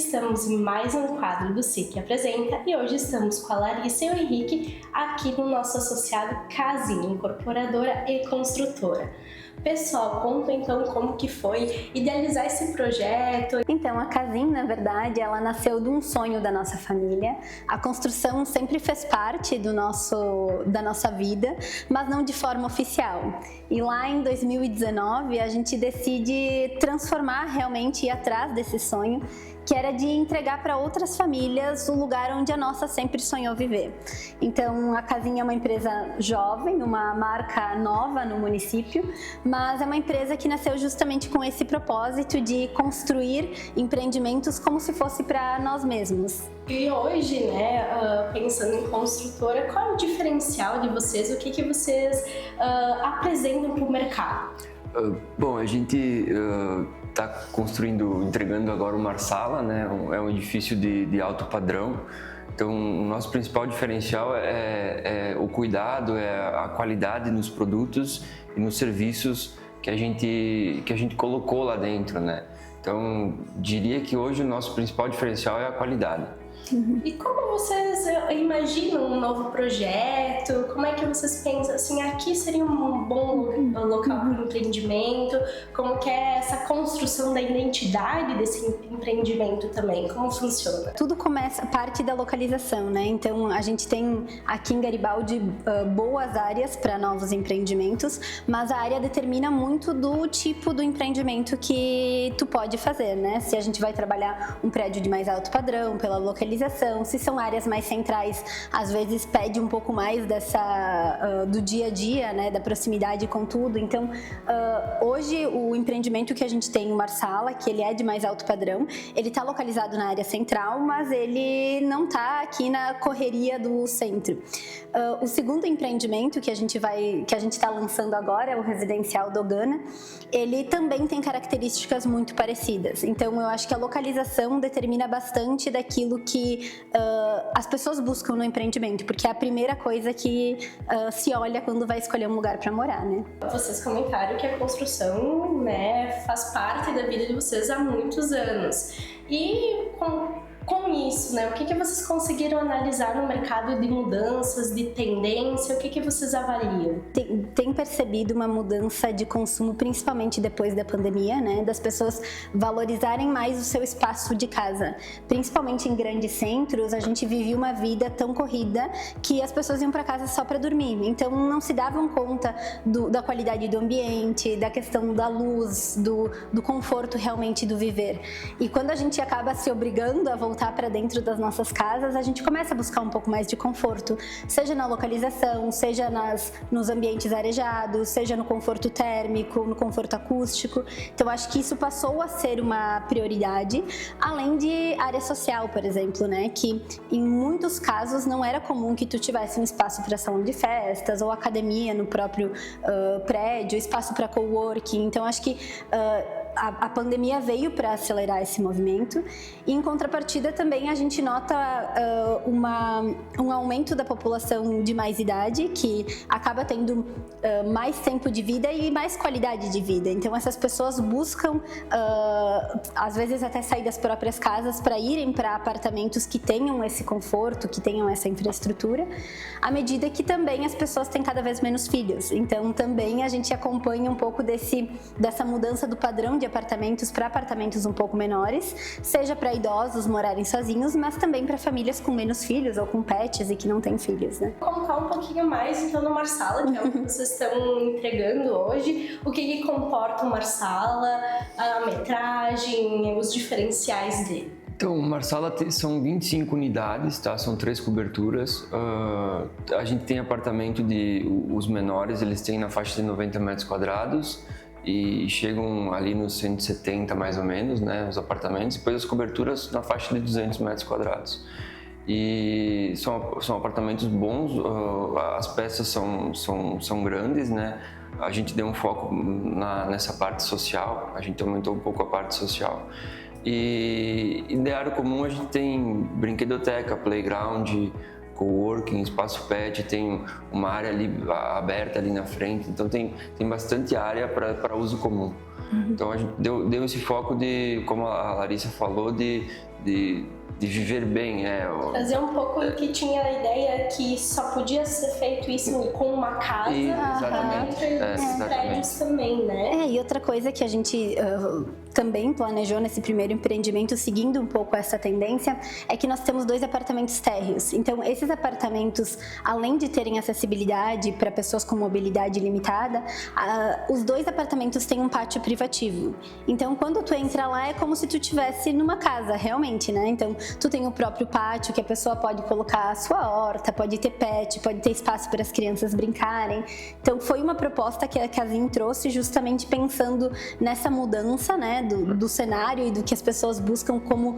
estamos em mais um quadro do SIC Apresenta e hoje estamos com a Larissa e o Henrique aqui no nosso associado Casinha, incorporadora e construtora. Pessoal, conta então como que foi idealizar esse projeto. Então, a Casinha, na verdade, ela nasceu de um sonho da nossa família. A construção sempre fez parte da nossa vida, mas não de forma oficial. E lá em 2019, a gente decide transformar realmente, ir atrás desse sonho, que era de entregar para outras famílias o lugar onde a nossa sempre sonhou viver. Então, a Casinha é uma empresa jovem, uma marca nova no município, mas é uma empresa que nasceu justamente com esse propósito de construir empreendimentos como se fosse para nós mesmos. E hoje, pensando em construtora, qual é o diferencial de vocês? O que vocês apresentam para o mercado? Bom, a gente está entregando agora o Marsala, né? É um edifício de alto padrão. Então, o nosso principal diferencial é o cuidado, é a qualidade nos produtos e nos serviços que a gente colocou lá dentro, né? Então, diria que hoje o nosso principal diferencial é a qualidade. E como vocês imaginam um novo projeto? Como é que vocês pensam assim, aqui seria um bom local para o empreendimento? Como que é essa construção da identidade desse empreendimento também? Como funciona? Tudo parte da localização, né? Então, a gente tem aqui em Garibaldi boas áreas para novos empreendimentos, mas a área determina muito do tipo do empreendimento que tu pode fazer, né? Se a gente vai trabalhar um prédio de mais alto padrão, pela localização, se são áreas mais centrais, às vezes pede um pouco mais do dia a dia, né, da proximidade com tudo. Então, hoje o empreendimento que a gente tem, o Marsala, que ele é de mais alto padrão, ele está localizado na área central, mas ele não está aqui na correria do centro. O segundo empreendimento que a gente está lançando agora, é o residencial Dogana. Ele também tem características muito parecidas. Então, eu acho que a localização determina bastante daquilo que as pessoas buscam no empreendimento, porque é a primeira coisa que se olha quando vai escolher um lugar para morar, né? Vocês comentaram que a construção, né, faz parte da vida de vocês há muitos anos. E com isso, né, o que vocês conseguiram analisar no mercado de mudanças, de tendência? O que vocês avaliam? Tem percebido uma mudança de consumo, principalmente depois da pandemia, né, das pessoas valorizarem mais o seu espaço de casa. Principalmente em grandes centros, a gente vivia uma vida tão corrida que as pessoas iam para casa só para dormir. Então, não se davam conta da qualidade do ambiente, da questão da luz, do conforto realmente do viver. E quando a gente acaba se obrigando a voltar para dentro das nossas casas, a gente começa a buscar um pouco mais de conforto, seja na localização, seja nos ambientes arejados, seja no conforto térmico, no conforto acústico. Então, acho que isso passou a ser uma prioridade, além de área social, por exemplo, né? Que em muitos casos não era comum que tu tivesse um espaço para salão de festas ou academia no próprio prédio, espaço para coworking. Então, acho que a pandemia veio para acelerar esse movimento e, em contrapartida, também a gente nota um aumento da população de mais idade, que acaba tendo mais tempo de vida e mais qualidade de vida. Então, essas pessoas buscam, às vezes, até sair das próprias casas para irem para apartamentos que tenham esse conforto, que tenham essa infraestrutura, à medida que também as pessoas têm cada vez menos filhos. Então, também a gente acompanha um pouco dessa mudança do padrão de apartamentos para apartamentos um pouco menores, seja para idosos morarem sozinhos, mas também para famílias com menos filhos ou com pets e que não têm filhos, né? Contar um pouquinho mais então no Marsala, que é o que vocês estão entregando hoje, o que comporta o Marsala, a metragem, os diferenciais dele. Então, o Marsala são 25 unidades, tá? São 3 coberturas. A gente tem apartamento os menores, eles têm na faixa de 90 metros quadrados e chegam ali nos 170 mais ou menos, né? Os apartamentos. Depois as coberturas na faixa de 200 metros quadrados. E são apartamentos bons, as peças são grandes, né? A gente deu um foco nessa parte social, a gente aumentou um pouco a parte social. E de área comum a gente tem brinquedoteca, playground, coworking, espaço pet, tem uma área ali aberta ali na frente, então tem bastante área para uso comum. Então a gente deu esse foco de, como a Larissa falou, de de viver bem, Trazer um pouco do que tinha a ideia que só podia ser feito isso com uma casa, exatamente. Os prédios também, né? E outra coisa que a gente também planejou nesse primeiro empreendimento, seguindo um pouco essa tendência, é que nós temos 2 apartamentos térreos. Então, esses apartamentos, além de terem acessibilidade para pessoas com mobilidade limitada, os 2 apartamentos têm um pátio privativo. Então, quando tu entra lá, é como se tu estivesse numa casa, realmente, né? Então, tu tem o próprio pátio, que a pessoa pode colocar a sua horta, pode ter pet, pode ter espaço para as crianças brincarem. Então, foi uma proposta que a Casim trouxe justamente pensando nessa mudança, né, do cenário e do que as pessoas buscam como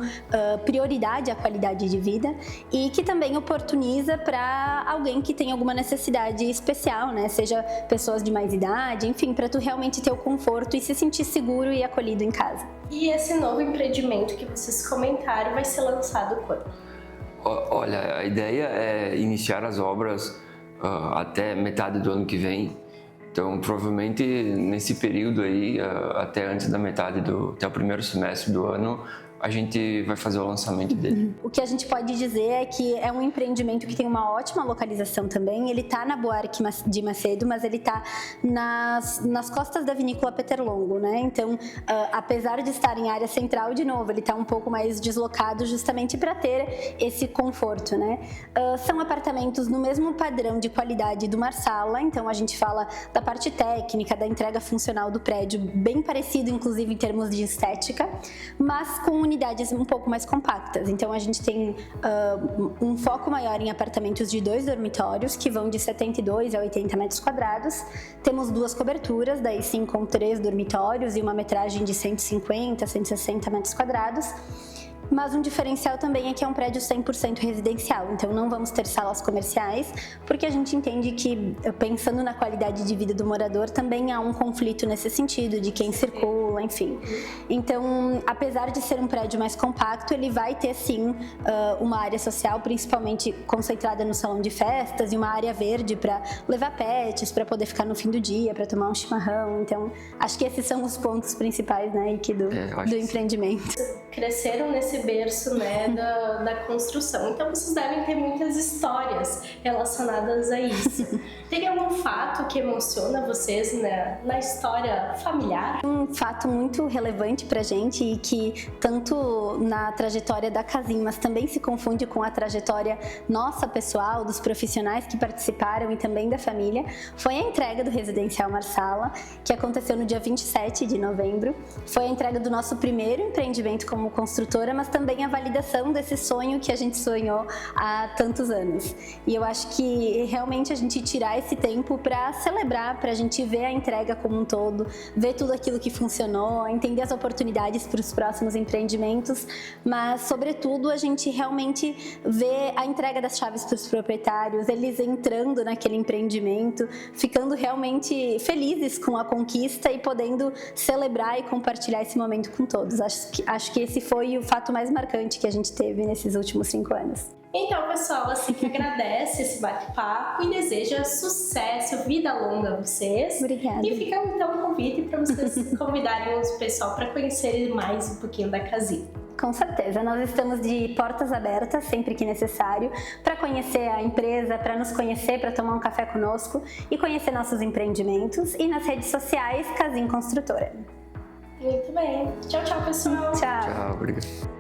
prioridade a qualidade de vida, e que também oportuniza para alguém que tem alguma necessidade especial, né, seja pessoas de mais idade, enfim, para tu realmente ter o conforto e se sentir seguro e acolhido em casa. E esse novo empreendimento que vocês comentaram vai ser lançado quando? Olha, a ideia é iniciar as obras até metade do ano que vem. Então, provavelmente nesse período aí, até antes da metade até o primeiro semestre do ano, a gente vai fazer o lançamento dele. O que a gente pode dizer é que é um empreendimento que tem uma ótima localização também. Ele está na Buarque de Macedo, mas ele está nas costas da vinícola Peterlongo, né? Então, apesar de estar em área central, de novo, ele está um pouco mais deslocado justamente para ter esse conforto, né? São apartamentos no mesmo padrão de qualidade do Marsala, então a gente fala da parte técnica, da entrega funcional do prédio, bem parecido, inclusive, em termos de estética, mas com unidades um pouco mais compactas. Então, a gente tem um foco maior em apartamentos de 2 dormitórios, que vão de 72 a 80 metros quadrados. Temos 2 coberturas, daí sim com 3 dormitórios e uma metragem de 150 a 160 metros quadrados. Mas um diferencial também é que é um prédio 100% residencial, então não vamos ter salas comerciais, porque a gente entende que, pensando na qualidade de vida do morador, também há um conflito nesse sentido, de quem circula, enfim. Então, apesar de ser um prédio mais compacto, ele vai ter sim uma área social, principalmente concentrada no salão de festas, e uma área verde para levar pets, para poder ficar no fim do dia, para tomar um chimarrão. Então, acho que esses são os pontos principais, né, Ike, do empreendimento. Cresceram nesse berço, né, da construção. Então vocês devem ter muitas histórias relacionadas a isso. Tem algum fato que emociona vocês, né, na história familiar? Um fato muito relevante pra gente e que tanto na trajetória da Casim, mas também se confunde com a trajetória nossa pessoal, dos profissionais que participaram e também da família, foi a entrega do Residencial Marsala, que aconteceu no dia 27 de novembro. Foi a entrega do nosso primeiro empreendimento como construtora, mas também a validação desse sonho que a gente sonhou há tantos anos. E eu acho que realmente a gente tirar esse tempo para celebrar, para a gente ver a entrega como um todo, ver tudo aquilo que funcionou, entender as oportunidades para os próximos empreendimentos, mas sobretudo a gente realmente ver a entrega das chaves para os proprietários, eles entrando naquele empreendimento, ficando realmente felizes com a conquista e podendo celebrar e compartilhar esse momento com todos. Acho que esse foi o fato mais marcante que a gente teve nesses últimos 5 anos. Então, pessoal, assim que agradece esse bate-papo e deseja sucesso, vida longa a vocês. Obrigada. E fica então o convite para vocês convidarem o pessoal para conhecerem mais um pouquinho da Casim. Com certeza, nós estamos de portas abertas sempre que necessário para conhecer a empresa, para nos conhecer, para tomar um café conosco e conhecer nossos empreendimentos, e nas redes sociais Casim Construtora. Muito bem. Tchau, tchau, pessoal. Tchau. Tchau, obrigado.